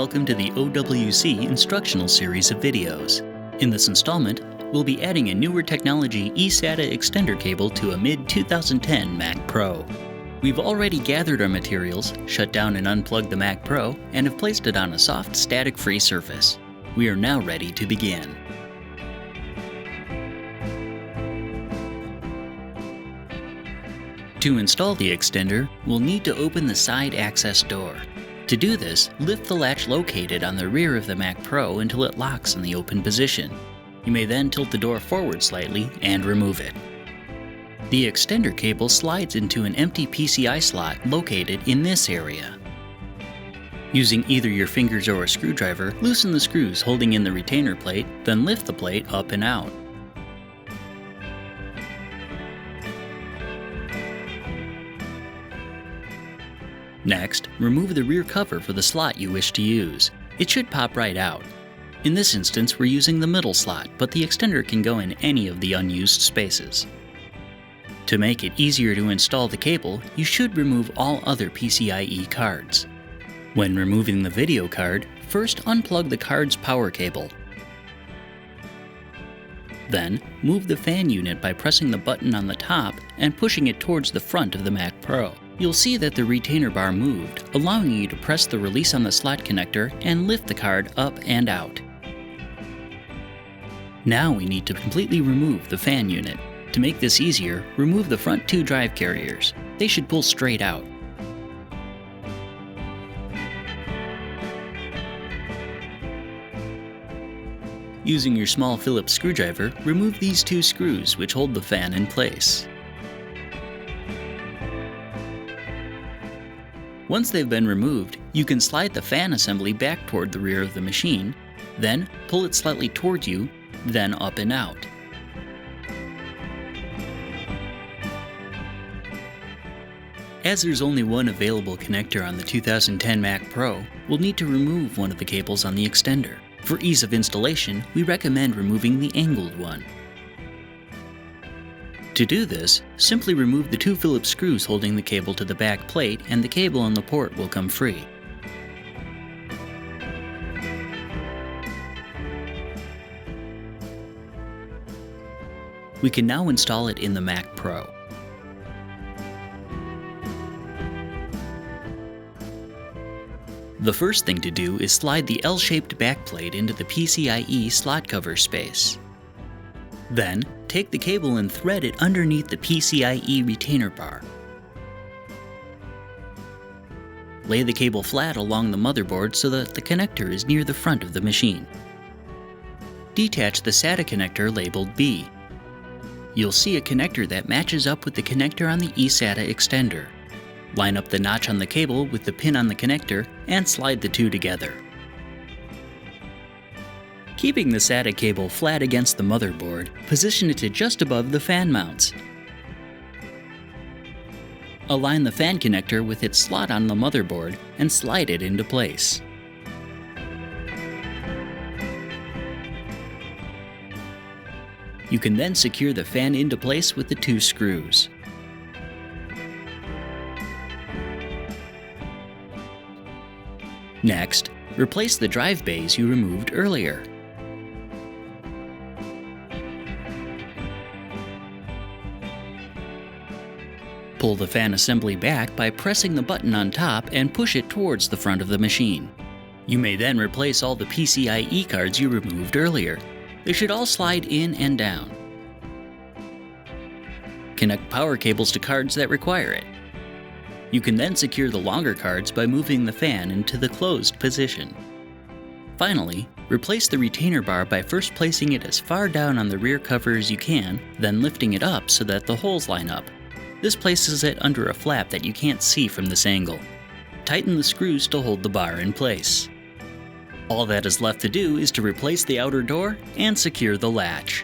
welcome to the OWC instructional series of videos. In this installment, we'll be adding a newer technology eSATA extender cable to a mid-2010 Mac Pro. We've already gathered our materials, shut down and unplugged the Mac Pro, and have placed it on a soft, static-free surface. We are now ready to begin. To install the extender, we'll need to open the side access door. To do this, lift the latch located on the rear of the Mac Pro until it locks in the open position. You may then tilt the door forward slightly and remove it. The extender cable slides into an empty PCI slot located in this area. Using either your fingers or a screwdriver, loosen the screws holding in the retainer plate, then lift the plate up and out. Next, remove the rear cover for the slot you wish to use. It should pop right out. In this instance, we're using the middle slot, but the extender can go in any of the unused spaces. To make it easier to install the cable, you should remove all other PCIe cards. When removing the video card, first unplug the card's power cable. Then, move the fan unit by pressing the button on the top and pushing it towards the front of the Mac Pro. You'll see that the retainer bar moved, allowing you to press the release on the slot connector and lift the card up and out. Now we need to completely remove the fan unit. To make this easier, remove the front two drive carriers. They should pull straight out. Using your small Phillips screwdriver, remove these two screws which hold the fan in place. Once they've been removed, you can slide the fan assembly back toward the rear of the machine, then pull it slightly towards you, then up and out. As there's only one available connector on the 2010 Mac Pro, we'll need to remove one of the cables on the extender. For ease of installation, we recommend removing the angled one. To do this, simply remove the two Phillips screws holding the cable to the back plate and the cable on the port will come free. We can now install it in the Mac Pro. The first thing to do is slide the L-shaped backplate into the PCIe slot cover space. Then, take the cable and thread it underneath the PCIe retainer bar. Lay the cable flat along the motherboard so that the connector is near the front of the machine. Detach the SATA connector labeled B. You'll see a connector that matches up with the connector on the eSATA extender. Line up the notch on the cable with the pin on the connector and slide the two together. Keeping the SATA cable flat against the motherboard, position it to just above the fan mounts. Align the fan connector with its slot on the motherboard and slide it into place. You can then secure the fan into place with the two screws. Next, replace the drive bays you removed earlier. Pull the fan assembly back by pressing the button on top and push it towards the front of the machine. You may then replace all the PCIe cards you removed earlier. They should all slide in and down. Connect power cables to cards that require it. You can then secure the longer cards by moving the fan into the closed position. Finally, replace the retainer bar by first placing it as far down on the rear cover as you can, then lifting it up so that the holes line up. This places it under a flap that you can't see from this angle. Tighten the screws to hold the bar in place. All that is left to do is to replace the outer door and secure the latch.